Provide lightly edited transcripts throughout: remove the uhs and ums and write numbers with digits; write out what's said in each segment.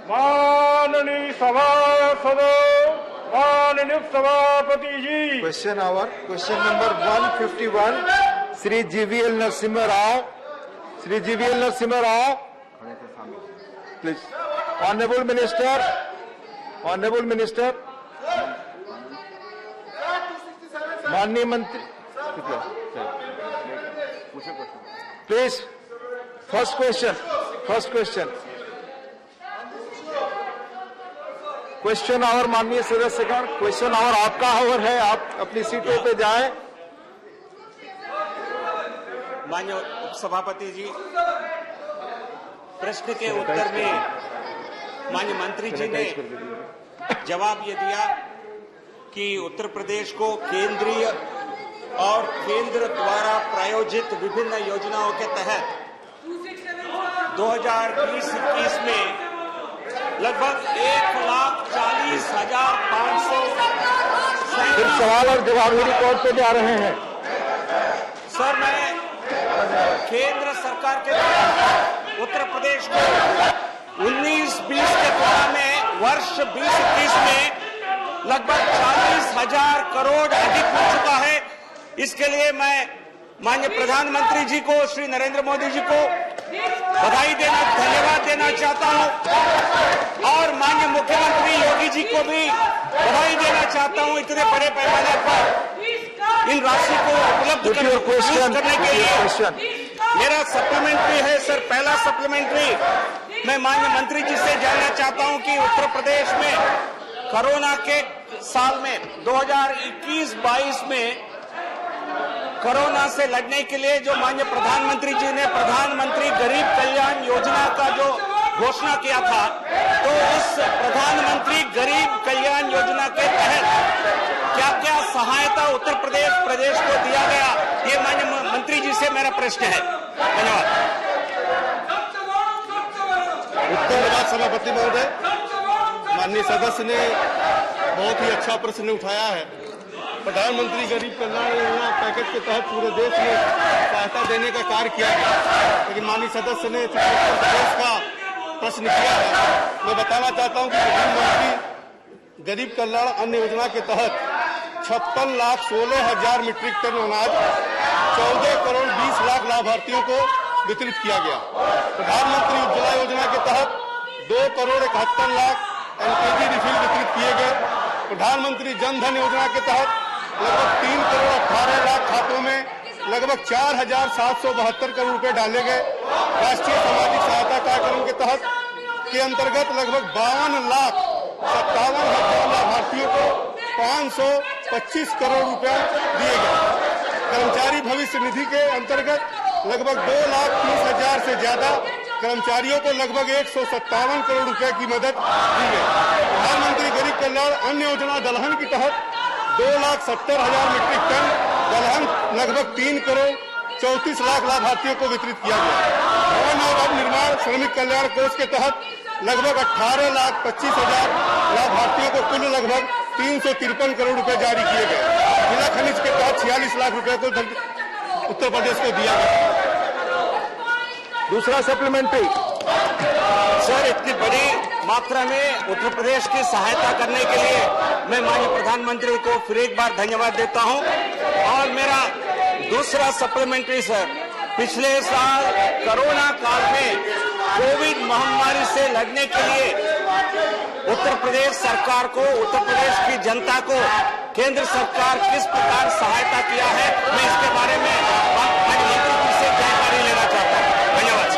माननीय सभासदों, माननीय सभापति जी। Question number 151, Shri GVL Narasimha Rao. Shri GVL Narasimha Rao, please. Honourable minister, माननीय मंत्री, प्लीज। फर्स्ट क्वेश्चन आवर, माननीय सदस्यगण, क्वेश्चन आवर आपका आवर है, आप अपनी सीटों पे जाएं। माननीय उपसभापति जी, प्रश्न के उत्तर में माननीय मंत्री जी ने जवाब ये दिया कि उत्तर प्रदेश को केंद्रीय और केंद्र द्वारा प्रायोजित विभिन्न योजनाओं के तहत 2020-21 में लगभग 1,40,500 सवाल और जवाब रिकॉर्ड पे जा रहे हैं। सर, मैं केंद्र सरकार के द्वारा उत्तर प्रदेश को 19-20 के तुलना में वर्ष 20-21 में लगभग 40,000 करोड़ अधिक हो चुका है। इसके लिए मैं माननीय प्रधानमंत्री जी को, श्री नरेंद्र मोदी जी को धन्यवाद देना चाहता हूं और माननीय मुख्यमंत्री योगी जी को भी बधाई देना चाहता हूं इतने बड़े पैमाने पर इन राशि को उपलब्ध करने के लिए। मेरा सप्लीमेंट्री है सर, पहला सप्लीमेंट्री मैं माननीय मंत्री जी से जानना चाहता हूं कि उत्तर प्रदेश में कोरोना के साल में 2021-22 में कोरोना से लड़ने के लिए जो माननीय प्रधानमंत्री जी ने प्रधानमंत्री गरीब कल्याण योजना का जो घोषणा किया था, तो उस प्रधानमंत्री गरीब कल्याण योजना के तहत क्या क्या सहायता उत्तर प्रदेश को दिया गया, ये माननीय मंत्री जी से मेरा प्रश्न है। धन्यवाद। धन्यवाद सभापति महोदय। माननीय सदस्य ने बहुत ही अच्छा प्रश्न उठाया है। प्रधानमंत्री गरीब कल्याण योजना पैकेज के तहत पूरे देश में सहायता देने का कार्य किया गया, लेकिन माननीय सदस्य ने उत्तर प्रदेश का प्रश्न किया है। मैं बताना चाहता हूं कि प्रधानमंत्री गरीब कल्याण अन्न योजना के तहत 56,16,000 मीट्रिक टन अनाज 14 करोड़ 20 लाख लाभार्थियों को वितरित किया गया। प्रधानमंत्री उज्ज्वला योजना के तहत 2 करोड़ 71 लाख LPG रिफिल वितरित किए गए। प्रधानमंत्री जन धन योजना के तहत लगभग 3 करोड़ 18 लाख खातों में लगभग 4,772 करोड़ रुपए डाले गए। राष्ट्रीय सामाजिक सहायता कार्यक्रम के तहत के अंतर्गत लगभग 52,57,000 लाभार्थियों को 525 करोड़ रुपए दिए गए। कर्मचारी भविष्य निधि के अंतर्गत लगभग 2,30,000 से ज्यादा कर्मचारियों को लगभग 157 करोड़ रुपए की मदद दी गई। प्रधानमंत्री गरीब कल्याण अन्न योजना दलहन के तहत 2,70,000 मीट्रिक टन दलहन लगभग 3 करोड़ 34 लाख लाभार्थियों को वितरित किया गया। भवन और निर्माण श्रमिक कल्याण कोष के तहत लगभग 18,25,000 लाभार्थियों को कुल लगभग 353 करोड़ रुपए जारी किए गए। जिला खनिज के तहत 46 लाख रुपए को उत्तर प्रदेश को दिया गया। दूसरा सप्लीमेंट्री। सर, इतनी बड़ी मात्रा में उत्तर प्रदेश की सहायता करने के लिए मैं माननीय प्रधानमंत्री को फिर एक बार धन्यवाद देता हूं। और मेरा दूसरा सप्लीमेंट्री सर, पिछले साल कोरोना काल में कोविड महामारी से लड़ने के लिए उत्तर प्रदेश सरकार को, उत्तर प्रदेश की जनता को केंद्र सरकार किस प्रकार सहायता किया है, मैं इसके बारे में मंत्री जी से जानकारी लेना चाहता हूं। धन्यवाद।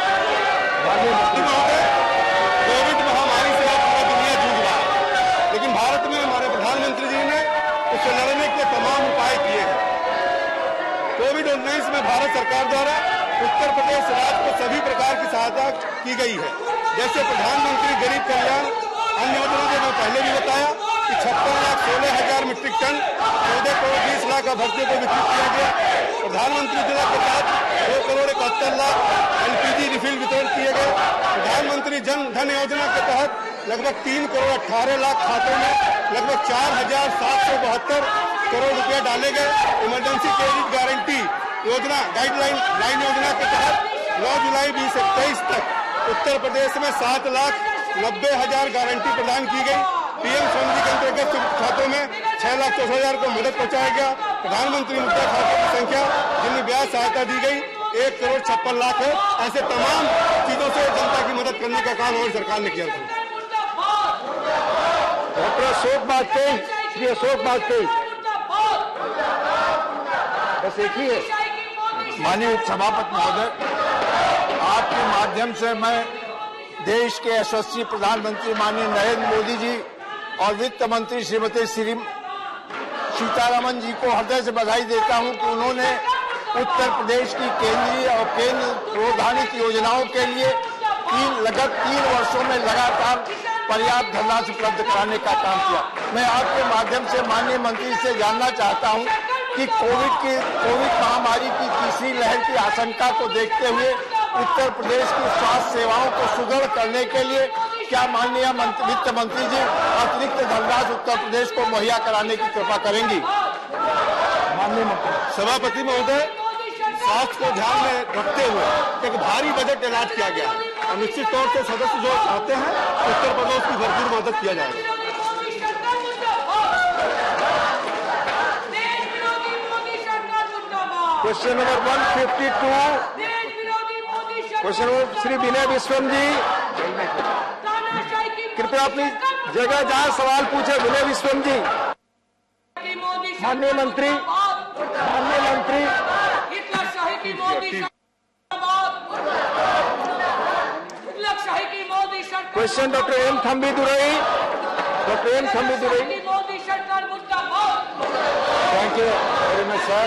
कोविड महामारी से पूरा दुनिया जूझ रहा है, लेकिन भारत में हमारे प्रधानमंत्री जी ने उससे लड़ने के तमाम उपाय किए हैं। कोविड-19 में भारत सरकार द्वारा उत्तर प्रदेश राज्य को सभी प्रकार की सहायता की गई है। जैसे प्रधानमंत्री गरीब कल्याण अन्न योजना को मैं पहले भी बताया कि 56,16,000 मीट्रिक टन 14 करोड़ 20 लाख लाभार्थियों को वितरित किया गया। प्रधानमंत्री योजना के तहत 2 करोड़ 71 लाख LPG रिफिल वितरण किए गए। प्रधानमंत्री जन धन योजना के तहत लगभग 3 करोड़ 18 लाख खातों में लगभग 4,772 करोड़ रुपए डाले गए। इमरजेंसी क्रेडिट गारंटी योजना लाइन योजना के तहत 9 जुलाई 2021 तक उत्तर प्रदेश में 7,00,000 90,000 गारंटी प्रदान की गई। पीएम स्वनिधि के अंतर्गत खातों में 6,64,000 को मदद पहुंचाया गया। प्रधानमंत्री मुद्रा खातों की संख्या जिनमें ब्याज सहायता दी गई 1,56,00,000 है। ऐसे तमाम चीजों से जनता की मदद करने का काम हमारी सरकार ने किया था। डॉक्टर अशोक वाजपेयी, श्री अशोक वाजपेयी, बस एक ही है। माननीय सभापति महोदय, आपके माध्यम से मैं देश के यशस्वी प्रधानमंत्री माननीय नरेंद्र मोदी जी और वित्त मंत्री श्रीमती सीतारमण जी को हृदय से बधाई देता हूं कि उन्होंने उत्तर प्रदेश की केंद्रीय और केंद्र प्रोत्साहित योजनाओं के लिए लगभग 3 वर्षों में लगातार पर्याप्त धनराशि उपलब्ध कराने का काम किया। मैं आपके माध्यम से माननीय मंत्री से जानना चाहता हूं कि कोविड महामारी की तीसरी लहर की आशंका को देखते हुए उत्तर प्रदेश की स्वास्थ्य सेवाओं को सुदृढ़ करने के लिए क्या माननीय वित्त मंत्री जी अतिरिक्त धनराशि उत्तर प्रदेश को मुहैया कराने की कृपा करेंगी? माननीय सभापति महोदय, स्वास्थ्य को ध्यान में रखते हुए एक भारी बजट ऐलान किया गया है और निश्चित तौर से सदस्य जो चाहते हैं उत्तर प्रदेश की भरपूर मदद किया जाएगा। Question number 152, question number Shri Vinay Vishwam ji, कृपया अपनी जगह जहां सवाल पूछे। विनय विश्वम जी। माननीय मंत्री, question doctor M Thambidurai, thank you very much sir.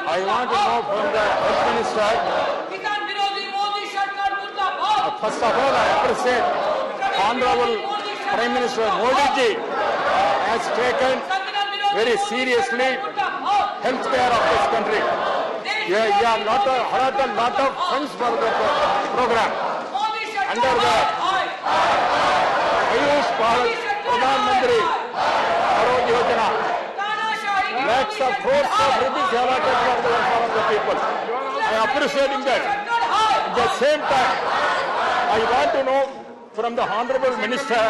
I want to know from the Health Minister, first of all I appreciate Honorable Prime Minister Modi ji has taken very seriously health care of this country. You have not had a lot of funds for the program. Under the Ayush Bharat Pradhan Mantri Arogya Yojana, lakhs of crores of rupees allocated for the welfare of the people. I am appreciating that. At the same time, I want to know from the Honorable Minister,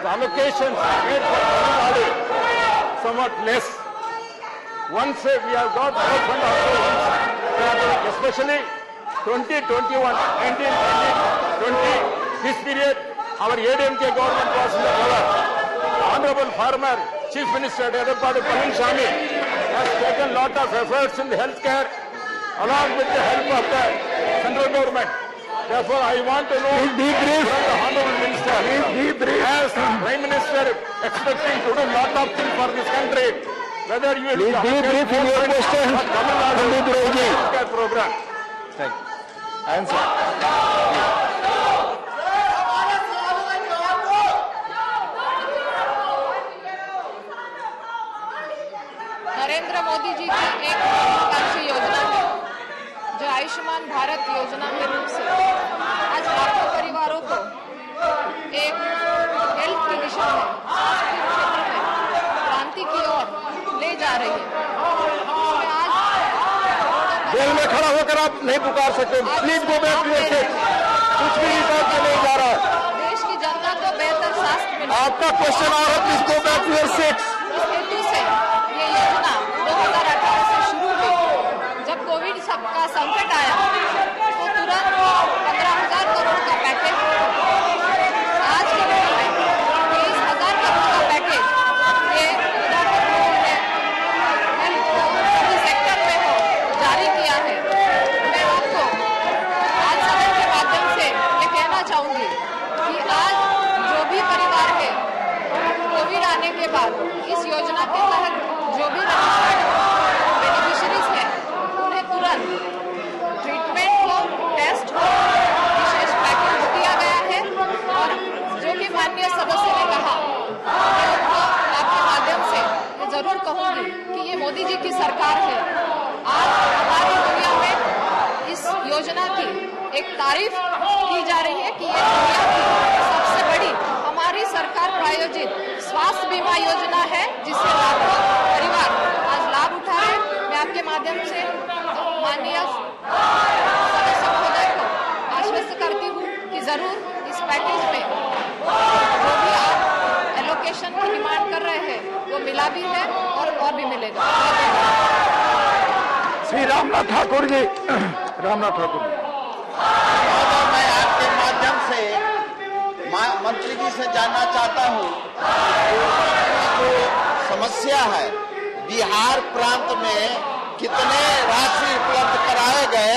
the allocations made for Tamil Nadu somewhat less. Once we have got more fund also, especially 2021, 1920, this period, our ADMK government was in the power. Honorable former Chief Minister Edappadi Palaniswamy has taken lot of efforts in the healthcare along with the help of the central government. Therefore, I want to know from the Honorable Minister, as Prime Minister expecting to do lot of things for this country, whether you will debrief in your question or Tamil Nadu healthcare program. Thank you. Answer. Narendra Modi ji की एक महत्वाकांक्षी योजना है जो आयुष्मान भारत योजना के रूप से आज लाखों परिवारों को एक हेल्थ की दिशा में, स्वास्थ्य के क्षेत्र में क्रांति की ओर ले जा रही है। आज जेल में खड़ा होकर आप नहीं पुकार सकते। Please go back to your seat. कुछ भी रिकॉर्ड में नहीं जा रहा है। देश की जनता को बेहतर स्वास्थ्य मिले, आपका क्वेश्चन और please go back to your seat. इस हेतु से ये योजना 2018 से शुरू हुई। जब कोविड का संकट आया तो तुरंत 15,000 करोड़ का पैकेज, आज के दिन में 23,000 करोड़ का पैकेज ये प्रधानमंत्री ने सभी सेक्टर में जारी किया है। मैं आपको आज सदन के माध्यम से ये कहना चाहूंगी कि आज जो भी परिवार है कोविड आने के बाद इस योजना के तहत जो भी बेनिफिशरीज है उन्हें तुरंत ट्रीटमेंट हो, टेस्ट हो, विशेष पैकेज दिया गया है। और जो भी माननीय सदस्य ने कहा, मैं उनको आपके माध्यम से ये जरूर कहूंगी कि ये मोदी जी की सरकार है। आज हमारी दुनिया में इस योजना की एक तारीफ की जा रही है कि ये दुनिया की सबसे बड़ी हमारी सरकार प्रायोजित स्वास्थ्य बीमा योजना है जिससे लाखों परिवार आज लाभ उठा रहे हैं। मैं आपके माध्यम से माननीय सदस्य महोदय को आश्वस्त करती हूँ कि जरूर इस पैकेज मिला भी है और भी मिलेगा। श्री रामनाथ ठाकुर जी, रामनाथ ठाकुर जी। मैं आपके माध्यम से मंत्री जी से जानना चाहता हूँ, जो समस्या है बिहार प्रांत में कितने राशि उपलब्ध कराए गए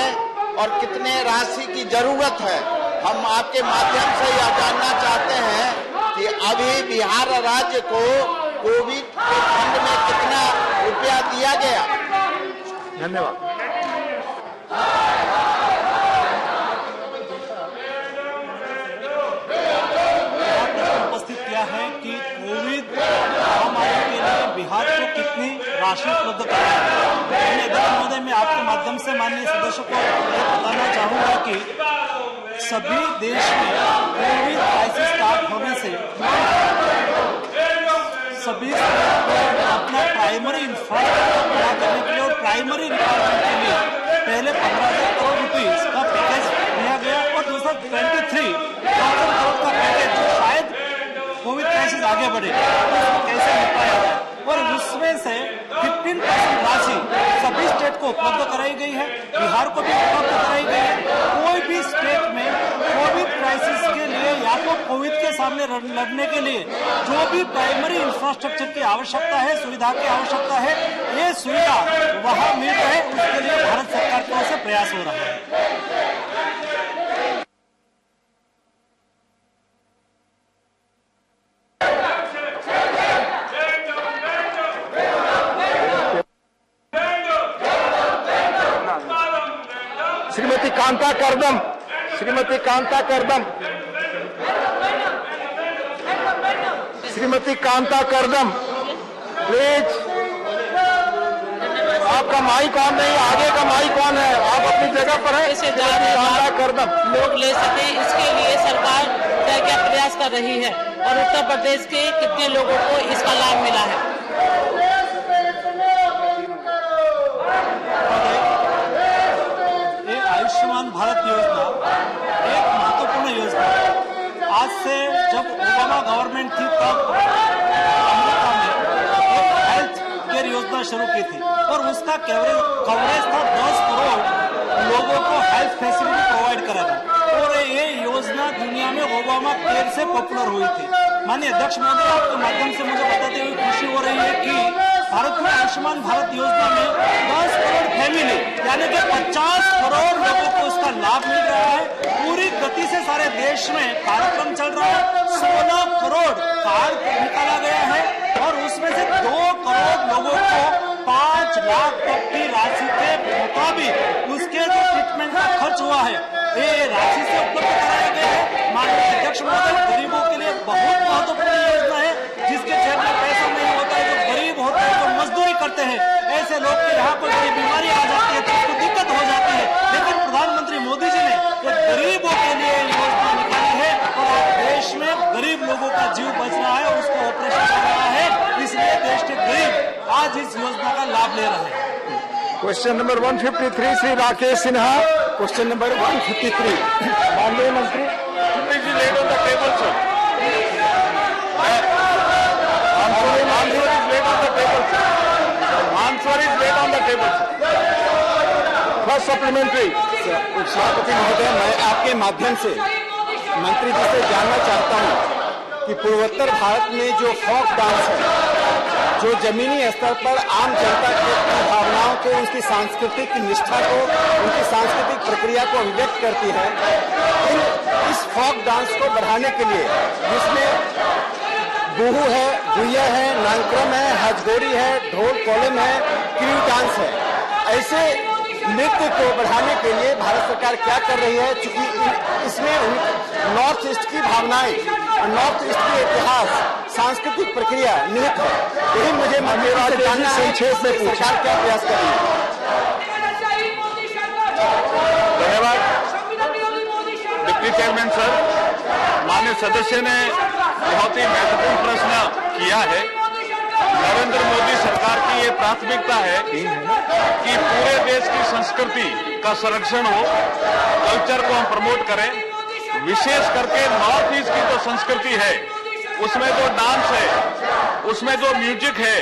और कितने राशि की जरूरत है। हम आपके माध्यम से यह जानना चाहते हैं कि अभी बिहार राज्य को कोविड के फंड में कितना रुपया दिया गया। धन्यवाद। उपस्थित किया है कि कोविड महामारी के लिए बिहार को कितनी राशि उपलब्ध कराई है। अध्यक्ष महोदय, मैं आपके माध्यम से माननीय सदस्यों को बताना चाहूंगा कि सभी देश में कोविड क्राइसिस स्टार्ट होने से सभी अपना प्राइमरी इंफ्रास्ट्रक्चर पूरा करने के लिए और प्राइमरी रिक्वायरमेंट के लिए पहले 15,000 करोड़ रुपीज का पैकेज दिया गया और दूसरा 23,000 करोड़ का पैकेज जो शायद कोविड क्राइसिस आगे बढ़े तो कैसे निपटाया जाए, और उसमें से 15% राशि सभी स्टेट को उपलब्ध कराई गई है, बिहार को भी उपलब्ध कराई गई है। कोई भी स्टेट में कोविड क्राइसिस के लिए या तो कोविड के सामने लड़ने के लिए जो भी प्राइमरी इंफ्रास्ट्रक्चर की आवश्यकता है, सुविधा की आवश्यकता है, ये सुविधा वहां मिल रहे, उसके लिए भारत सरकार की ओर से प्रयास हो रहा है। श्रीमती कांता करदम, श्रीमती कांता करदम, श्रीमती कांता करदम, प्लीज। आपका माइक ऑन नहीं, आगे का माइक ऑन है, आप अपनी जगह पर हैं। कांता करदम, लोग ले सके इसके लिए सरकार क्या क्या प्रयास कर रही है और उत्तर प्रदेश के कितने लोगों को इसका लाभ मिला है। आयुष्मान भारत योजना एक महत्वपूर्ण योजना है। आज से जब ओबामा गवर्नमेंट थी तब अमेरिका में एक हेल्थ केयर योजना शुरू की थी और उसका कवरेज था 10 करोड़ लोगों को हेल्थ फैसिलिटी प्रोवाइड करा था और ये योजना दुनिया में ओबामा केयर से पॉपुलर हुई थी। माननीय अध्यक्ष महोदय, आपके माध्यम से मुझे बताते हुए खुशी हो रही है कि भारत में आयुष्मान भारत योजना में 10 करोड़ फैमिली यानी कि 50 करोड़ लोगों को इसका लाभ मिल रहा है। पूरी गति से सारे देश में कार्यक्रम चल रहा है। 16 करोड़ कार्ड निकाला गया है और उसमें से 2 करोड़ लोगों को 5 लाख तक की राशि के मुताबिक उसके जो ट्रीटमेंट का खर्च हुआ है ये राशि से उपलब्ध कराया गया है। माननीय अध्यक्ष महोदय, गरीबों के लिए बहुत महत्वपूर्ण योजना है। जिसके जेब में पैसा नहीं होता है, जो गरीब होता है, जो मजदूरी करते हैं, ऐसे लोग के यहाँ पर बड़ी बीमारी आ जाती है तो उसको दिक्कत हो जाती है। लेकिन प्रधानमंत्री मोदी जी ने एक गरीबों के लिए योजना निकाली है और देश में गरीब लोगों का जीव बच रहा है और उसको ऑपरेशन हो रहा है, इसलिए देश के गरीब आज इस योजना का लाभ ले रहे हैं। Question number 153 Shri Rakesh Sinha. Question number 153 माननीय मंत्री laid on the table sir. Answer is laid on the table. First supplementary. सभापति महोदय, मैं आपके माध्यम से मंत्री जी से जानना चाहता हूं कि पूर्वोत्तर भारत में जो फोक डांस है, जो जमीनी स्तर पर आम जनता की भावनाओं को, उसकी सांस्कृतिक निष्ठा को, उनकी सांस्कृतिक प्रक्रिया को अभिव्यक्त करती है, इस फोक डांस को बढ़ाने के लिए जिसमें बुहू है, गुइया है, नांक्रम है, हजगोरी है, ढोल कोलम है, क्रू डांस है, ऐसे नृत्य को बढ़ाने के लिए भारत सरकार क्या कर रही है? चूंकि इसमें नॉर्थ ईस्ट की भावनाएं और नॉर्थ ईस्ट की इतिहास, सांस्कृतिक प्रक्रिया निहित है। यही मुझे जानना है, संक्षेप में सरकार क्या प्रयास कर रही है? धन्यवाद डिप्टी चेयरमैन सर। माननीय सदस्य ने बहुत ही महत्वपूर्ण प्रश्न किया है। नरेंद्र मोदी सरकार की ये प्राथमिकता है कि पूरे देश की संस्कृति का संरक्षण हो, कल्चर को हम प्रमोट करें। विशेष करके नॉर्थ ईस्ट की जो संस्कृति है उसमें जो डांस है, उसमें जो म्यूजिक है,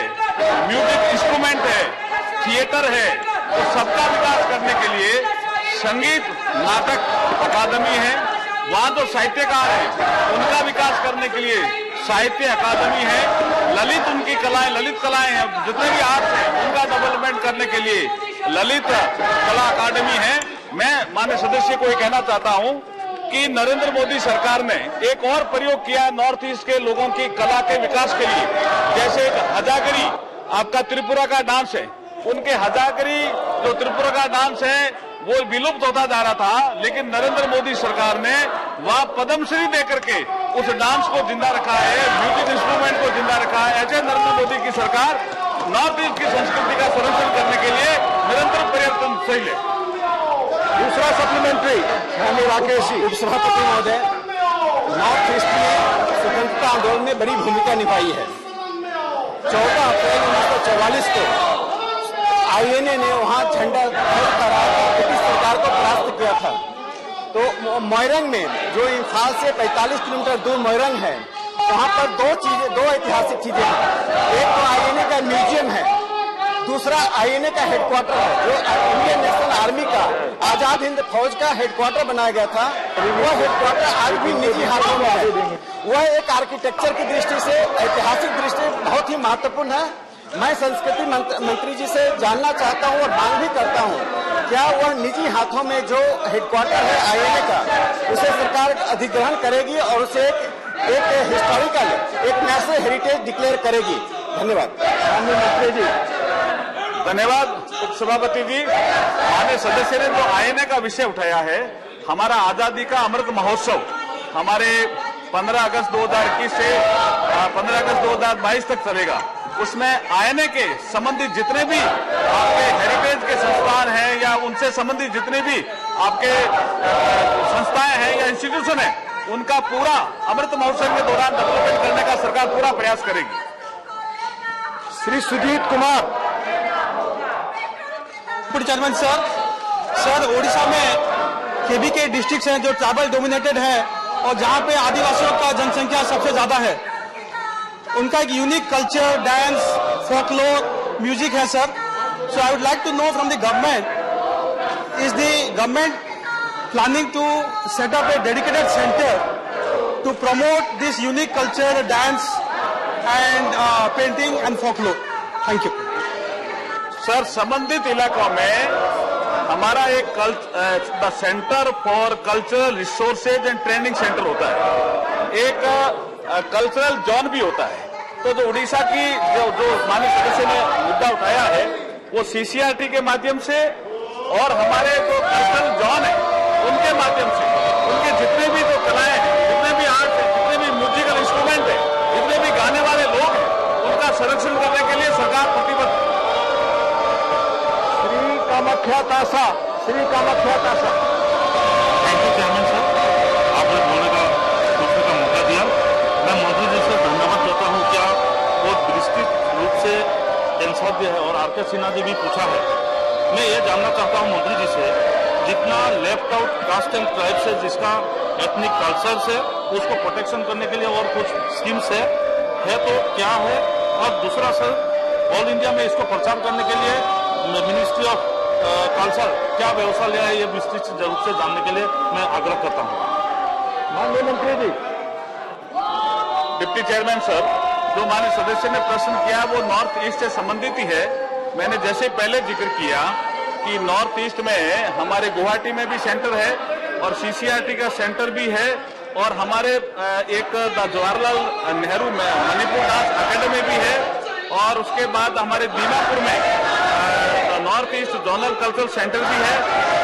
म्यूजिक इंस्ट्रूमेंट है, थिएटर है, तो सबका विकास करने के लिए संगीत नाटक अकादमी है। वहां जो साहित्यकार है उनका विकास करने के लिए साहित्य अकादमी है। ललित उनकी कलाएं, ललित कलाएं हैं, जितने भी आर्ट हैं उनका डेवलपमेंट करने के लिए ललित कला अकादमी है। मैं माननीय सदस्य को ये कहना चाहता हूं कि नरेंद्र मोदी सरकार ने एक और प्रयोग किया नॉर्थ ईस्ट के लोगों की कला के विकास के लिए। जैसे हजागरी, आपका त्रिपुरा का डांस है, उनके हजागरी जो त्रिपुरा का डांस है वो विलुप्त होता जा रहा था, लेकिन नरेंद्र मोदी सरकार ने वहां पद्मश्री देकर के उस डांस को जिंदा रखा है, म्यूजिक इंस्ट्रूमेंट को जिंदा रखा है। ऐसे नरेंद्र मोदी की सरकार नॉर्थ ईस्ट की संस्कृति का संरक्षण करने के लिए निरंतर प्रयत्नशील है। दूसरा सप्लीमेंट्री स्वामी राकेश जी। उपसभापति महोदय, नॉर्थ ईस्ट में स्वतंत्रता आंदोलन में बड़ी भूमिका निभाई है। 14 अप्रैल 1944 को आईएनए ने वहां झंडा ब्रिटिश सरकार को परास्त किया था। तो मोइरंग में, जो इम्फाल से 45 किलोमीटर दूर मोइरंग है, वहां पर दो ऐतिहासिक चीजें हैं। एक तो आईएनए का म्यूजियम है, दूसरा आईएनए का हेडक्वार्टर है, जो इंडियन नेशनल आर्मी का आजाद हिंद फौज का हेडक्वार्टर बनाया गया था। वह हेडक्वार्टर आज भी निजी हाथों में है। वह एक आर्किटेक्चर की दृष्टि से, ऐतिहासिक दृष्टि बहुत ही महत्वपूर्ण है। मैं संस्कृति मंत्री जी से जानना चाहता हूं और मांग भी करता हूं, क्या वह निजी हाथों में जो हेडक्वार्टर है आईएनए का, उसे सरकार अधिग्रहण करेगी और उसे एक हिस्टोरिकल, एक नेशनल हेरिटेज डिक्लेयर करेगी? धन्यवाद। माननीय मंत्री जी। धन्यवाद उपसभापति जी। माननीय सदस्य ने जो आईएनए का विषय उठाया है, हमारा आजादी का अमृत महोत्सव हमारे 15 अगस्त 2021 से 15 अगस्त 2022 तक चलेगा। उसमें आईएनए के संबंधित जितने भी आपके हेरिटेज के संस्थान हैं या उनसे संबंधित जितने भी आपके संस्थाएं हैं या इंस्टीट्यूशन है, उनका पूरा अमृत महोत्सव के दौरान डेवलपमेंट करने का सरकार पूरा प्रयास करेगी। Shri Sujeet Kumar. Deputy chairman sir, Odisha में केबी के डिस्ट्रिक्ट हैं जो ट्राइबल डोमिनेटेड है और जहां पे आदिवासियों का जनसंख्या सबसे ज्यादा है। उनका एक unique culture, dance, folklore, music है sir. So I would like to know from the government, is the government planning to set up a dedicated centre to promote this unique culture, dance and painting and folklore? Thank you sir. संबंधित इलाकों में हमारा एक centre for cultural resources and training centre होता है, एक cultural zone भी होता है। तो जो उड़ीसा की जो माननीय सदस्य ने मुद्दा उठाया है, वो सीसीआरटी के माध्यम से और हमारे जो कल्चरल जोन है उनके माध्यम से, उनके जितने भी जो कलाएं हैं, जितने भी आर्ट है, जितने भी म्यूजिकल इंस्ट्रूमेंट है, जितने भी गाने वाले लोग हैं, उनका संरक्षण करने के लिए सरकार प्रतिबद्ध है। श्री कामाख्या तासा। श्री कामाख्या तासा। थैंक यू चेयरमैन सर, आपने बोलने का पूछने का मौका दिया। मैं मंत्री जी से धन्यवाद करता हूँ। क्या वो विस्तृत रूप से इंसाफ भी है और आर के सिन्हा जी भी पूछा है। मैं ये जानना चाहता हूँ मंत्री जी से, जितना left out caste and tribe से जिसका एथनिक कल्चर से उसको प्रोटेक्शन करने के लिए और कुछ स्कीम्स है तो क्या है? और दूसरा सर, ऑल इंडिया में इसको प्रचार करने के लिए मिनिस्ट्री ऑफ कल्चर क्या व्यवस्था लिया है, ये विस्तृत रूप से जानने के लिए मैं आग्रह करता हूँ। माननीय मंत्री जी। डिप्टी चेयरमैन सर, जो माननीय सदस्य ने प्रश्न किया वो नॉर्थ ईस्ट से संबंधित ही है। मैंने जैसे पहले जिक्र किया कि नॉर्थ ईस्ट में हमारे गुवाहाटी में भी सेंटर है और सीसीआरटी का सेंटर भी है और हमारे एक जवाहरलाल नेहरू मणिपुर डांस अकेडमी भी है और उसके बाद हमारे दीमापुर में north east zonal cultural centre भी है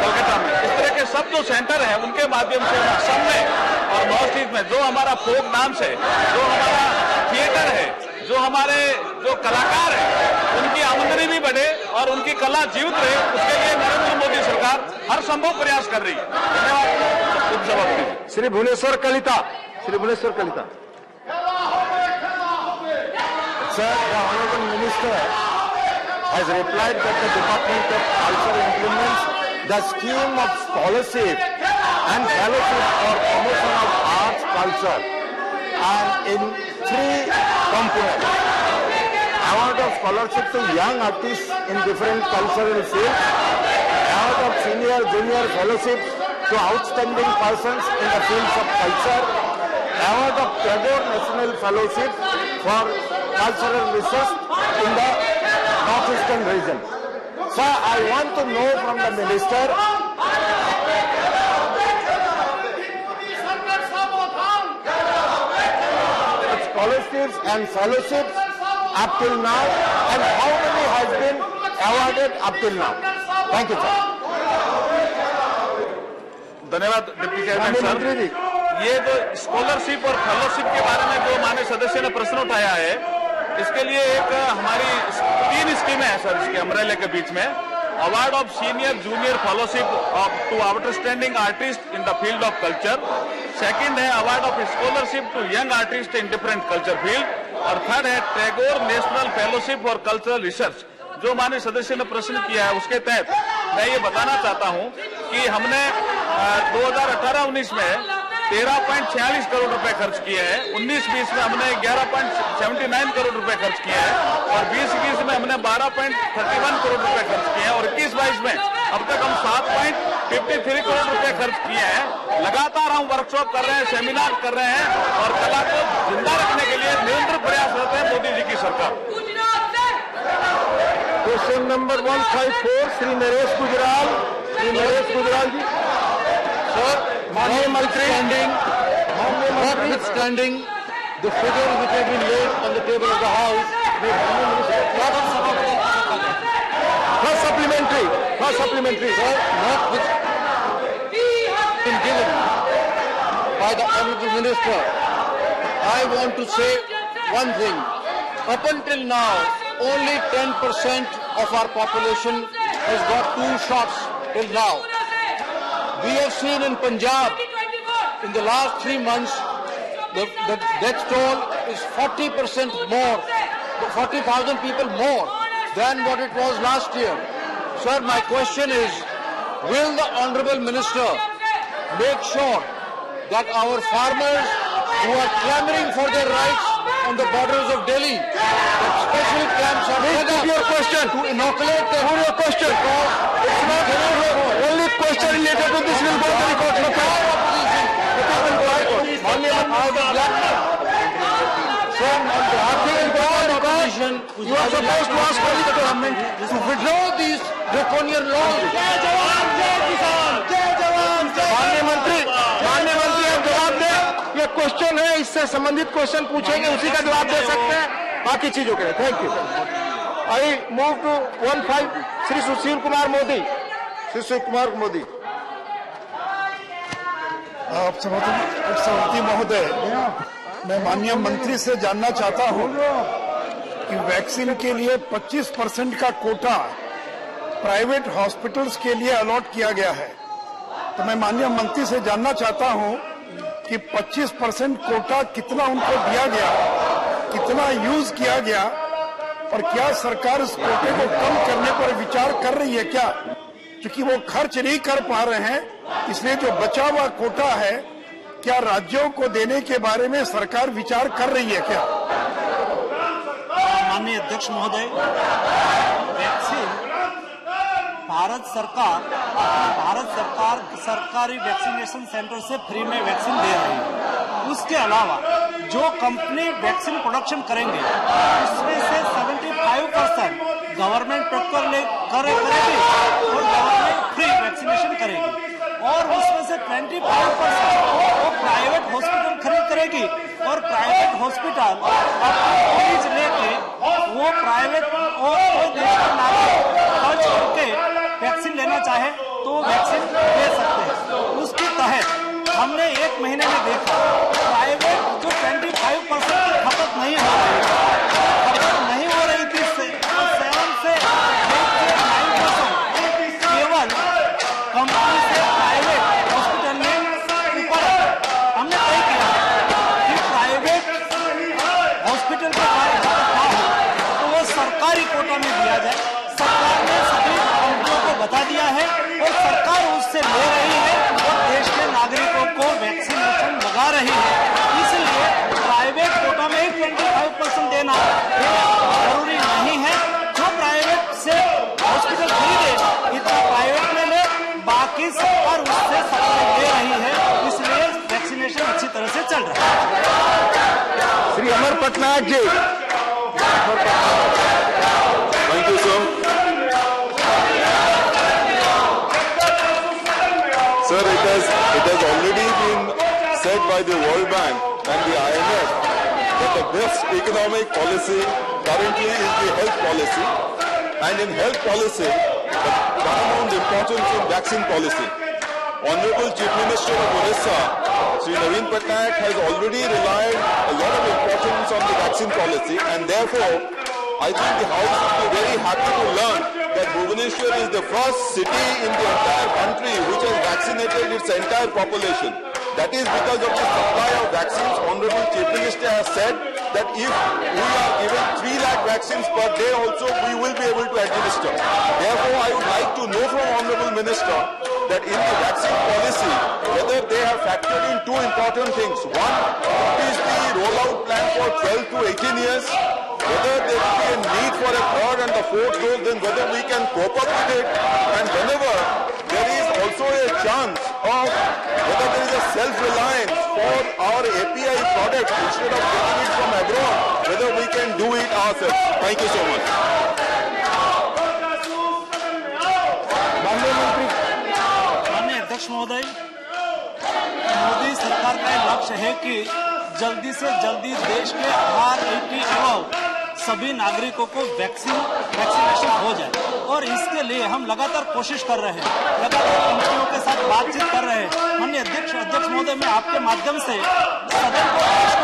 कोलकाता में। इस तरह के सब जो सेंटर है उनके माध्यम से सब में और नॉर्थ ईस्ट में जो हमारा फोक डांस है, जो हमारा थिएटर है, जो हमारे जो कलाकार है, उनकी आमदनी भी बढ़े और उनकी कला जीवित रहे, उसके लिए नरेंद्र मोदी सरकार हर संभव प्रयास कर रही है। धन्यवाद उपसभापति। Shri Bhubaneswar Kalita. Shri Bhubaneswar Kalita. Sir, the Honorable Minister has replied that the Department of Culture implements the scheme of scholarship and fellowship for promotion of arts culture. and in 3 components. Award of scholarship to young artists in different cultural fields, award of senior junior fellowship to outstanding persons in the fields of culture, award of Tagore National Fellowship for cultural research in the northeastern region. Sir, I want to know from the minister, scholarships and fellowships up till now, and how many has been awarded up till now? Thank you, sir. धन्यवाद deputy chairman sir. ये जो scholarship और fellowship के बारे में जो माननीय सदस्य ने प्रश्न उठाया है, इसके लिए एक हमारी 3 स्कीमें हैं सर इसके अम्ब्रेला के बीच में। Award of senior junior fellowship to outstanding artist in the field of culture, second है award of scholarship to young artist in different culture field, और थर्ड है Tagore national fellowship for cultural research. जो माननीय सदस्य ने प्रश्न किया है उसके तहत मैं ये बताना चाहता हूं कि हमने 2018-19 में 13.46 करोड़ रुपए खर्च किए हैं, 19-20 में हमने 11.79 करोड़ रुपए खर्च किए हैं, और 20-21 में हमने 12.31 करोड़ रुपए खर्च किए हैं, और 21-22 में अब तक हम 7.53 करोड़ रुपए खर्च किए हैं। लगातार हम वर्कशॉप कर रहे हैं, सेमिनार कर रहे हैं, और कला को जिंदा रखने के लिए निरंतर प्रयास करते हैं मोदी जी की सरकार। Question number 154 Shri Naresh Gujral. Shri Naresh Gujral ji. Sir, माननीय मंत्री, notwithstanding the figures which have been laid on the table of the House, first supplementary, sir, been given by the Honourable Minister, I want to say one thing. Up until now, only 10% of our population has got 2 shots till now. We have seen in Punjab, in the last 3 months, the death toll is 40% more, 40,000 people more than what it was last year. Sir, my question is, will the Honourable Minister make sure that our farmers who are clamoring for their rights on the borders of Delhi, that special camps are set up your question to inoculate them? Your question. It's not only question related to this will go to the court. Opposition, you are supposed to ask the government to withdraw these draconian laws. माननीय मंत्री आप जवाब दें। ये question है, इससे संबंधित question पूछेंगे, उसी का जवाब दे सकते हैं, बाकी चीजों के लिए। Thank you. I move to 15 Shri Sushil Kumar Modi. Sushil Kumar Modi. आप सभापति महोदय, मैं माननीय मंत्री से जानना चाहता हूं कि वैक्सीन के लिए 25% का कोटा प्राइवेट हॉस्पिटल्स के लिए अलॉट किया गया है, तो मैं माननीय मंत्री से जानना चाहता हूं कि 25% कोटा कितना उनको दिया गया, कितना यूज किया गया, और क्या सरकार इस कोटे को कम करने पर विचार कर रही है क्या? क्योंकि वो खर्च नहीं कर पा रहे हैं, इसलिए जो बचा हुआ कोटा है, क्या राज्यों को देने के बारे में सरकार विचार कर रही है क्या? माननीय अध्यक्ष महोदय, वैक्सीन भारत सरकार सरकारी वैक्सीनेशन सेंटर से फ्री में वैक्सीन दे रही है। उसके अलावा जो कंपनी वैक्सीन प्रोडक्शन करेंगे उसमें से 75% गवर्नमेंट करेगी और गवर्नमेंट फ्री वैक्सीनेशन करेगी, और उसमें से 25% वो प्राइवेट हॉस्पिटल खरीद करेगी, और प्राइवेट हॉस्पिटल अपनी फीस लेके वो प्राइवेट और देश का नागरिक खर्च करके वैक्सीन लेना चाहे तो वैक्सीन ले सकते हैं। उसके तहत हमने 1 महीने में देखा प्राइवेट जो 25% की खपत नहीं हो रही थी 7 से 9% केवल कंपनी से प्राइवेट हॉस्पिटल में ऊपर हमने तय किया कि प्राइवेट हॉस्पिटल का तो वो सरकारी कोटा में दिया जाए। सरकार ने सभी कंपनियों को बता दिया है और सरकार उससे ले रही है और देश के नागरिकों को वैक्सीनेशन लगा रही है। इसलिए इंजेक्शन देना जरूरी नहीं है। जो प्राइवेट से हॉस्पिटल खरीदे इतना प्राइवेट में ले, बाकी सरकार उससे सप्लाई दे रही है, इसलिए वैक्सीनेशन अच्छी तरह से चल रहा है। Shri Amar Patnaik ji. Thank you, sir. Sir, it has already been said by the World Bank and the IMF that the best economic policy currently is the health policy, and in health policy, the paramount importance in vaccine policy. Honorable Chief Minister of Orissa, Sri Naveen Patnaik, has already relied a lot of importance on the vaccine policy, and therefore, I think the House will be very happy to learn that Bhubaneswar is the first city in the entire country which has vaccinated its entire population. That is because of the supply of vaccines. Honorable Chief Minister has said that if we are given 3 lakh vaccines per day also, we will be able to administer. Therefore, I would like to know from Honorable Minister that in the vaccine policy, whether they have factored in 2 important things. One is the rollout plan for 12 to 18 years. Whether there will be a need for a third and the 4th dose, then whether we can cope up with it, and whenever there is also a chance of whether there is a self-reliance for our API product instead of getting it from abroad, whether we can do it ourselves. Thank you so much. माननीय अध्यक्ष महोदय, मोदी सरकार का लक्ष्य है कि जल्दी से जल्दी देश के हर 80 अबव सभी नागरिकों को वैक्सीनेशन हो जाए, और इसके लिए हम लगातार कोशिश कर रहे हैं, लगातार कंपनियों के साथ बातचीत कर रहे हैं। माननीय अध्यक्ष महोदय, मैं आपके माध्यम से सदन को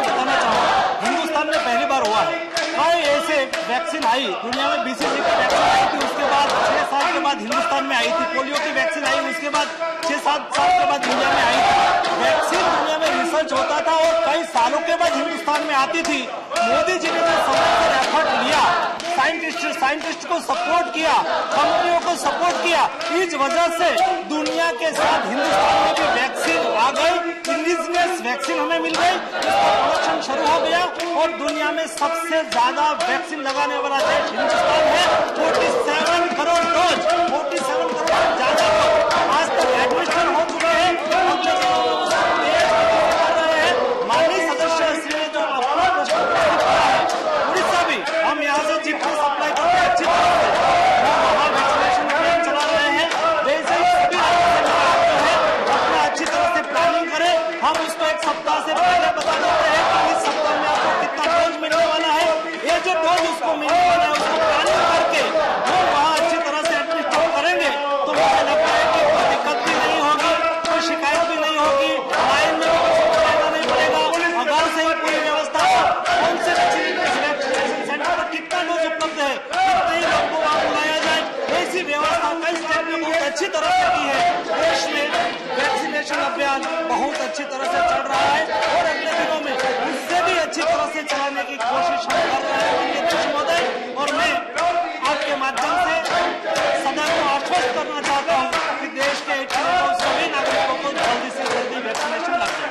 बताना चाहूँगा, हिंदुस्तान में पहली बार हुआ है कई ऐसे वैक्सीन आई, दुनिया में BCG की वैक्सीन आई थी, उसके बाद 6 साल के बाद हिंदुस्तान में आई थी, पोलियो की वैक्सीन आई, उसके बाद 6-7 साल के बाद इंडिया में आई थी। वैक्सीन दुनिया में रिसर्च होता था और कई सालों के बाद हिंदुस्तान में आती थी। मोदी जी ने जो समय पर एफर्ट लिया, साइंटिस्ट को सपोर्ट किया, कंपनियों को सपोर्ट किया, इस वजह से दुनिया के साथ हिंदुस्तान में भी वैक्सीन आ गई, इंडिजिनियस वैक्सीन हमें मिल गई, इसका प्रोडक्शन शुरू हो गया और दुनिया में सबसे ज्यादा वैक्सीन लगाने वाला देश हिंदुस्तान है। 47 करोड़ डोज, 47 करोड़ से ज्यादा आज तक एडमिशन हो चुके हैं। माननीय सदस्य श्री ने जो अपना प्रश्न उड़ीसा भी हम यहाँ से जितनी सप्लाई करते हैं अच्छी तरह से वहाँ वैक्सीनेशन अभियान चला रहे हैं। वैसे ही सभी अपना अच्छी तरह से प्लानिंग करें। हम उसको 1 सप्ताह से पहले बता देते हैं कि इस सप्ताह में आपको कितना डोज मिलने वाला है, ये जो डोज उसको मिलने वाला है उसको प्लानिंग करके वो वहाँ अच्छी तरह से एडमिनिस्ट्रेट करेंगे तो मुझे लगता है कि कोई दिक्कत भी नहीं होगी, कोई शिकायत भी नहीं होगी, लाइन में भी नहीं पड़ेगा। अगर से ही पूरी व्यवस्था कौन से वैक्सीनेशन सेंटर पर कितना डोज उपलब्ध है, कितने ही लोगों को वहाँ बुलाया जाए, ऐसी व्यवस्था कई स्टेट में बहुत अच्छी तरह से की है। देश में वैक्सीनेशन अभियान बहुत अच्छी तरह से चल रहा है और अगले दिनों में उससे भी अच्छी तरह से चलाने की कोशिश हम कर रहे हैं अध्यक्ष महोदय। और मैं आपके माध्यम से सदन को आश्वस्त करना चाहता हूँ कि देश के सभी नागरिकों को जल्दी से जल्दी वैक्सीनेशन लग जाए।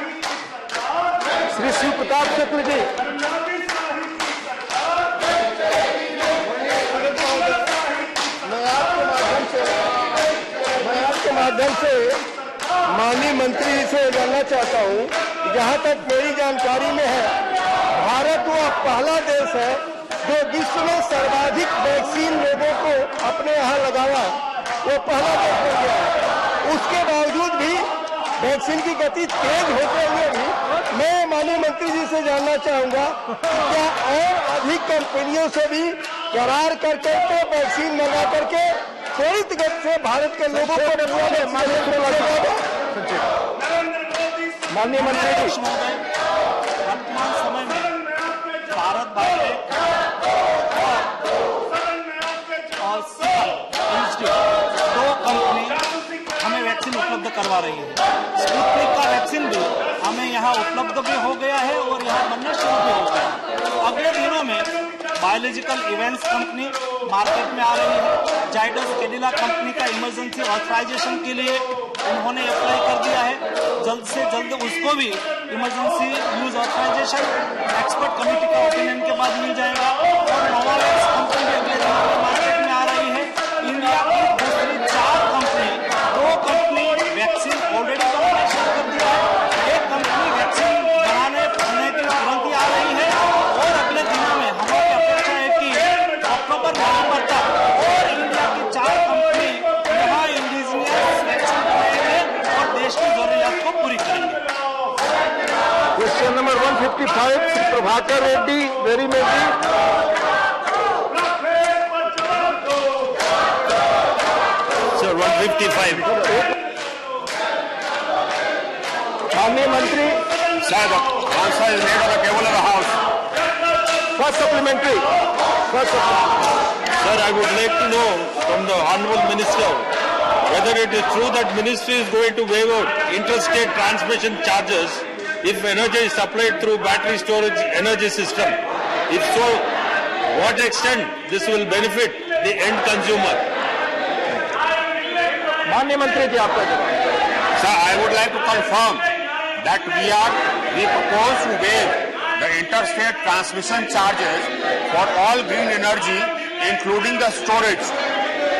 श्री शिव प्रताप शुक्ल जी। मैं आपके माध्यम से माननीय मंत्री जी से जानना चाहता हूँ, जहाँ तक मेरी जानकारी में है, भारत वो पहला देश है जो विश्व में सर्वाधिक वैक्सीन लोगों को अपने यहाँ लगावा, वो पहला देश बन गया है। उसके बावजूद भी वैक्सीन की गति तेज होते हुए भी मैं माननीय मंत्री जी से जानना चाहूंगा क्या और अधिक कंपनियों से भी करार कर करके वैक्सीन मंगा करके त्वरित गति से भारत के लोगों को माननीय मंत्री जी। वर्तमान समय में भारत बायोटेक और इंस्टीट्यूट 2 कंपनी हमें वैक्सीन उपलब्ध करवा रही है। स्पुतनिक का वैक्सीन भी हमें यहाँ उपलब्ध भी हो गया है और यहाँ बनना शुरू भी हो गया है। अगले दिनों में बायोलॉजिकल इवेंट्स कंपनी मार्केट में आ रही है। जाइडस कैडिला कंपनी का इमरजेंसी ऑथराइजेशन के लिए उन्होंने अप्लाई कर दिया है। जल्द से जल्द उसको भी emergency use authorisation expert committee का ओपिनियन के बाद मिल जाएगा। और नोवावैक्स कंपनी भी अगले दिनों में मार्केट में आ रही है। इंडिया की दूसरी 4 कंपनी, 2 कंपनी वैक्सीन ऑलरेडी शुरू कर दिया है, एक कंपनी वैक्सीन बनाने की तुरंत ही आ रही है। और अगले दिनों में हमारी अपेक्षा है कि अक्टूबर नवंबर तक और इंडिया की 4 कंपनी यहाँ इंडिजिनियस वैक्सीन बनाएंगे और देश की जरूरियात को पूरी करेंगे। क्वेश्चन नंबर 155 श्री प्रभाकर रेड्डी वेरी मेडी। सर 155 माननीय मंत्री sir answer is made on the table of the house. First supplementary Sir, I would like to know from the Honorable Minister whether it is true that Ministry is going to waive out interstate transmission charges if energy is supplied through battery storage energy system. If so, what extent this will benefit the end consumer? माननीय मंत्री जी आपका जवाब। Sir, I would like to confirm that we propose to waive the interstate transmission charges for all green energy, including the storage.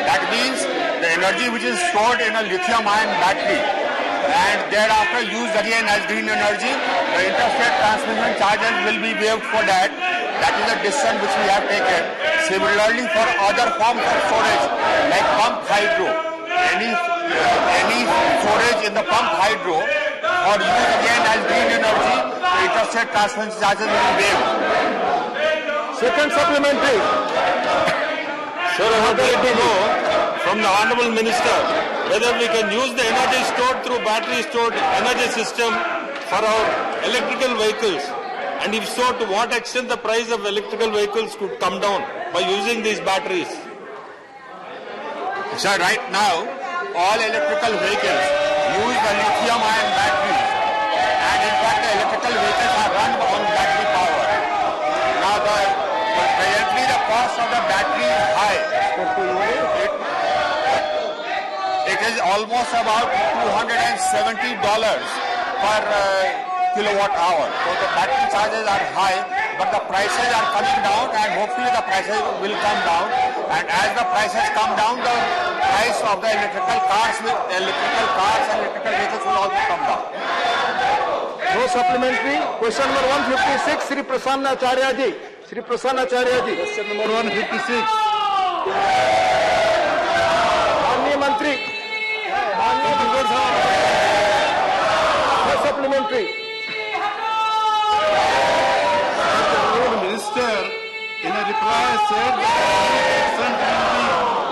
That means the energy which is stored in a lithium-ion battery and thereafter used again as green energy, the interstate transmission charges will be waived for that. That is a decision which we have taken. Similarly, for other forms of storage like pump hydro, any storage in the pump hydro or used again as green energy, the interstate transmission charges will be waived. Second supplementary. Sir, I would like to know from the Honorable Minister whether we can use the energy stored through battery stored energy system for our electrical vehicles, and if so, to what extent the price of electrical vehicles could come down by using these batteries. Sir, right now, all electrical vehicles use the lithium-ion batteries, and in fact, the electrical vehicles are run on battery power. Now, presently the cost of the battery is high. It is almost about $270 per kilowatt hour. So the battery charges are high, but the prices are coming down, and hopefully the prices will come down. And as the prices come down, the price of the electrical cars and electrical vehicles will also come down. No supplementary. Question number 156 Shri प्रसन्न आचार्य जी। श्री प्रसन्न आचार्य जी। Question number 156 माननीय मंत्री supplementary. The minister in a reply said that in the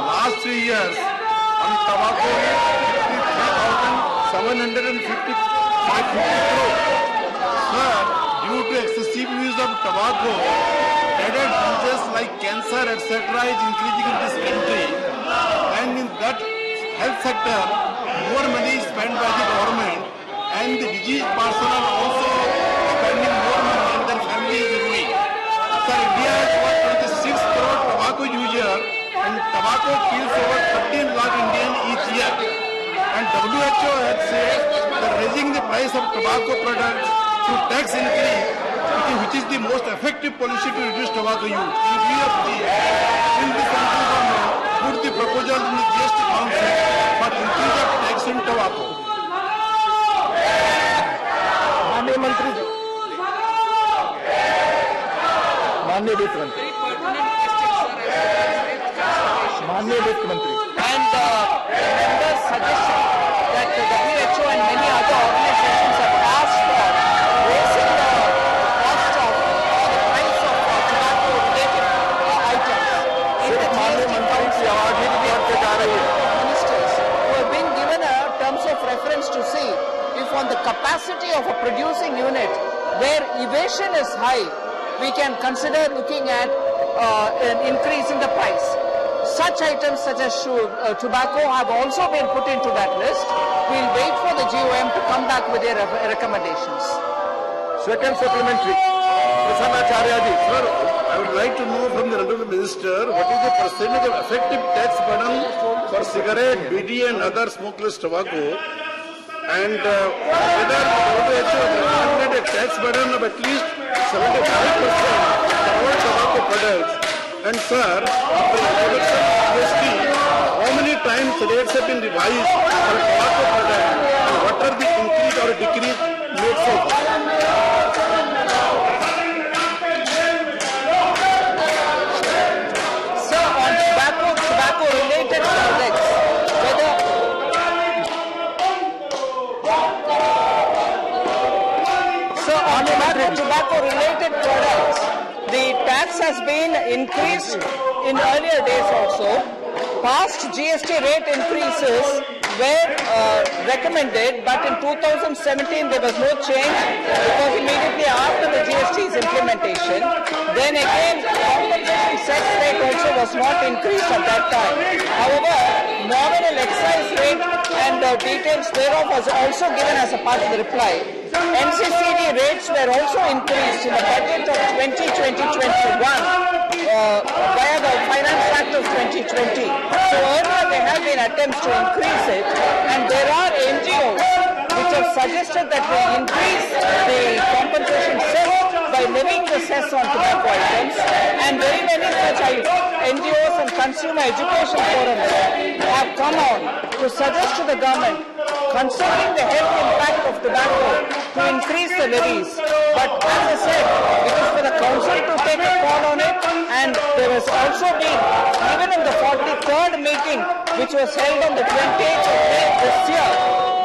last 3 years on tobacco is 53,755 crore. Sir, due to excessive use of tobacco, added diseases like cancer, etc. is increasing in this country, and in that health sector, more money is spent by the government, and the diseased person are also spending more money, and their family is ruining. Sir, India has over 26 crore tobacco user, and tobacco kills over 13 lakh Indians each year. And WHO has said that raising the price of tobacco products through tax increase, which is the most effective policy to reduce tobacco use. In view of this, will the central government put the proposal in the GST Council for increase of tax on tobacco? माननीय मंत्री जी। माननीय वित्त मंत्री। माननीय वित्त मंत्री। And the members' suggestion that the WHO and many other organizations have asked for raising the cost of the price of tobacco-related items. In the माननीय मंत्री की आवाज ही नहीं बढ़ते जा रही है। ministers who have been given a terms of reference to see if on the capacity of a producing unit where evasion is high, we can consider looking at an increase in the price. Such items such as tobacco have also been put into that list. We'll wait for the GOM to come back with their recommendations. Second supplementary. Prasanna Acharya ji. Sir, I would like to know from the Honorable Minister what is the percentage of effective tax burden for cigarette, BD and other smokeless tobacco and whether WHO has recommended a tax burden of at least 75% for all tobacco products. And sir, after the introduction of GST, how many times rates have been revised for tobacco products, and what are the increase or decrease made so far? Sir, on tobacco-related products, tobacco-related products, the tax has been increased in earlier days also. Past GST rate increases were recommended, but in 2017 there was no change because immediately after the GST's implementation, then again compensation cess rate also was not increased at that time. However, nominal excise rate and details thereof was also given as a part of the reply. NCCD rates were also increased in the budget of 2020-21 via the Finance Act of 2020. So earlier there have been attempts to increase it, and there are NGOs which have suggested that we increase the compensation cess by levying the cess on tobacco items, and very many such NGOs and consumer education forums have come on to suggest to the government, considering the health impact of tobacco, to increase the levies. But as I said, it is for the council to take a call on it, and there has also been, even in the 43rd meeting, which was held on the 28th of May this year,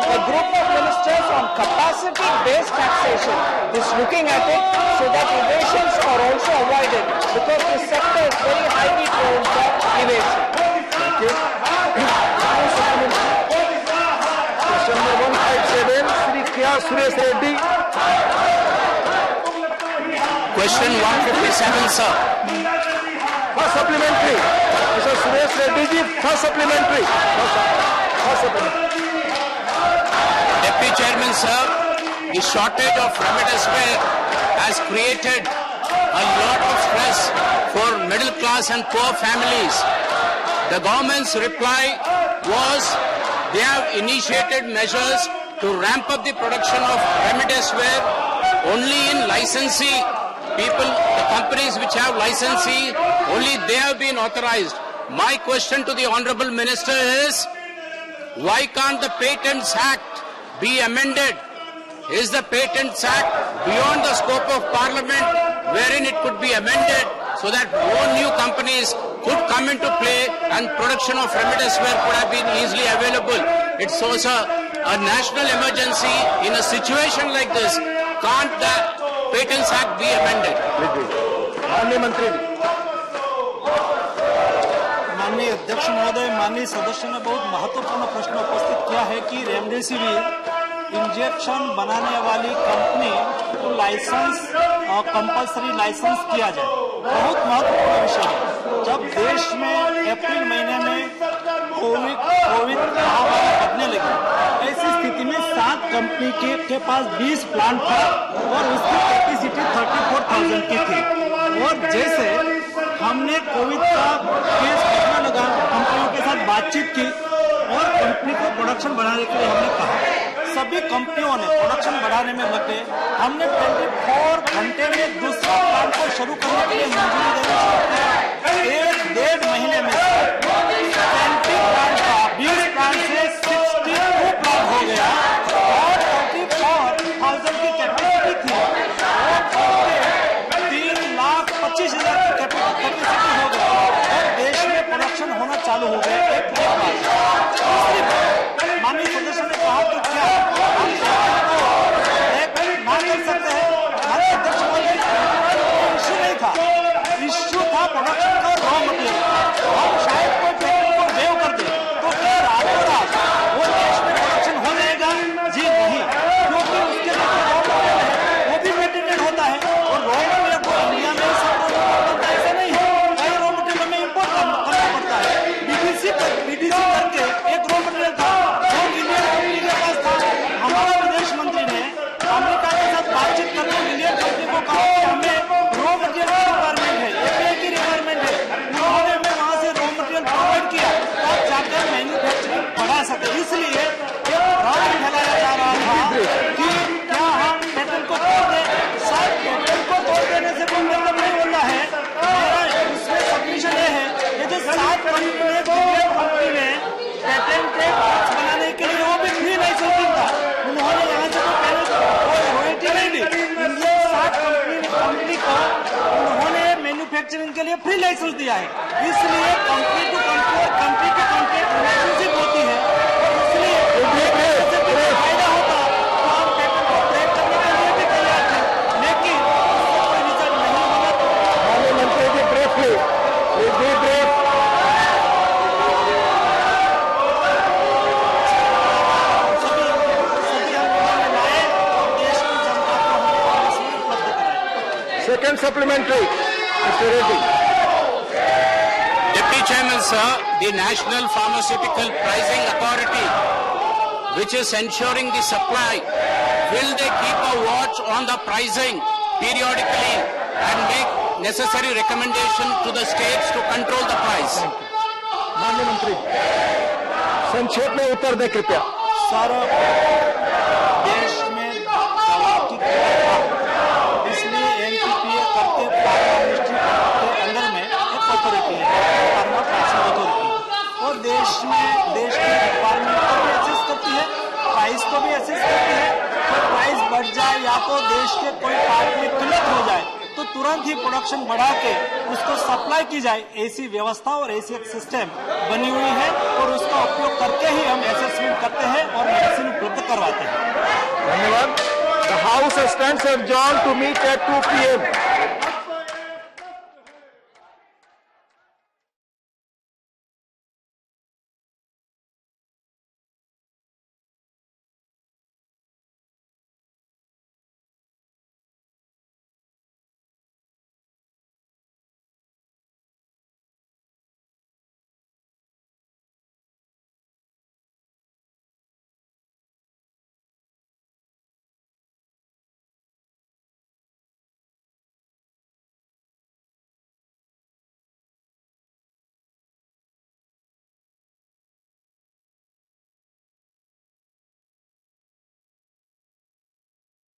a group of ministers on capacity-based taxation is looking at it so that evasions are also avoided, because this sector is very highly prone to evasion. Thank you. Question number 157, Shri K.R. Suresh Reddy. Question 157, sir. First supplementary. Mr. Suresh Reddy ji, first supplementary. First supplementary. Deputy Chairman, sir, the shortage of remdesivir has created a lot of stress for middle class and poor families. The government's reply was they have initiated measures to ramp up the production of remdesivir only in licensee people, the companies which have licensee, only they have been authorized. My question to the Honorable Minister is, why can't the Patents Act be amended? Is the Patents Act beyond the scope of Parliament, wherein it could be amended so that more new companies could come into play and production of remdesivir could have been easily available? It shows a national emergency. In a situation like this, can't the Patents Act be amended? माननीय मंत्री जी। माननीय अध्यक्ष महोदय, माननीय सदस्य ने बहुत महत्वपूर्ण प्रश्न उपस्थित किया है कि रेमडेसिविर इंजेक्शन बनाने वाली कंपनी को लाइसेंस और कंपल्सरी लाइसेंस किया जाए। बहुत महत्वपूर्ण विषय है। जब देश में अप्रैल महीने में कोविड महामारी बढ़ने लगी, ऐसी स्थिति में 7 कंपनी के पास 20 प्लांट था और उसकी कैपेसिटी 34,000 की थी। और जैसे हमने कोविड का केस बढ़ने लगा, कंपनियों के साथ बातचीत की और कंपनी को प्रोडक्शन बढ़ाने के लिए हमने कहा। सभी कंपनियों ने प्रोडक्शन बढ़ाने में लगे। हमने 24 घंटे में दूसरा प्लांट को शुरू करने के लिए मंजूरी देनी चाहते हैं। 1-1.5 महीने में 20 प्लांट का 20 प्लांट से 62 प्लांट हो गया और 34,000 की कैपेसिटी थी, वो 3,25,000 की कैपेसिटी हो गई और देश में प्रोडक्शन होना चालू हो गया। माननीय सदस्य ने कहा कि क्या हम मान कर सकते हैं? माननीय अध्यक्ष महोदय, इश्यू नहीं था, इश्यू था प्रोडक्शन का रॉ मटेरियल। हम शायद कोई टेक्निक को वेव कर दे तो क्या रातों रात वो देश में प्रोडक्शन हो जाएगा? जी नहीं, क्योंकि उसके लिए रॉ मटेरियल है, वो भी पेटेंटेड होता है और रॉ मटेरियल को इंडिया में सब बनता है, ऐसा नहीं है। कई रॉ मटेरियल में इम्पोर्ट करना पड़ता है। बीडीसी करके एक रॉ मटेरियल था जो इंडियन कंपनी के पास था, हमारा मैन्युफैक्चरिंग के लिए फ्री लाइसेंस दिया है, इसलिए कंट्री टू कंट्री और कंट्री टू कंट्री रिलेशनशिप होती है, इसलिए फायदा होता तो हम पेटेंट को ब्रेक करने के लिए भी तैयार थे, लेकिन उससे कोई रिजल्ट नहीं मिला। माननीय मंत्री जी briefly Second supplementary, Mr. Reddy. Deputy Chairman, sir, the National Pharmaceutical Pricing Authority, which is ensuring the supply, will they keep a watch on the pricing periodically and make necessary recommendation to the states to control the price? माननीय मंत्री संक्षेप में उत्तर दें कृपया। Sir, देश में दवा की इसलिए एनपीपीए करके फार्मा मिनिस्ट्री के अंदर में एक अथॉरिटी है, फार्मा प्राइसिंग अथॉरिटी, और देश की रिक्वायरमेंट को भी असेस करती है, प्राइस को भी असेस करती है। तो प्राइस बढ़ जाए या तो देश के कोई पार्ट में किल्लत हो जाए तो तुरंत ही प्रोडक्शन बढ़ा के उसको सप्लाई की जाए, ऐसी व्यवस्था और ऐसी एक सिस्टम बनी हुई है, और उसका उपयोग करके ही हम असेसमेंट करते हैं और मेडिसिन उपलब्ध करवाते हैं। धन्यवाद। The House stands adjourned to meet at 2 p.m.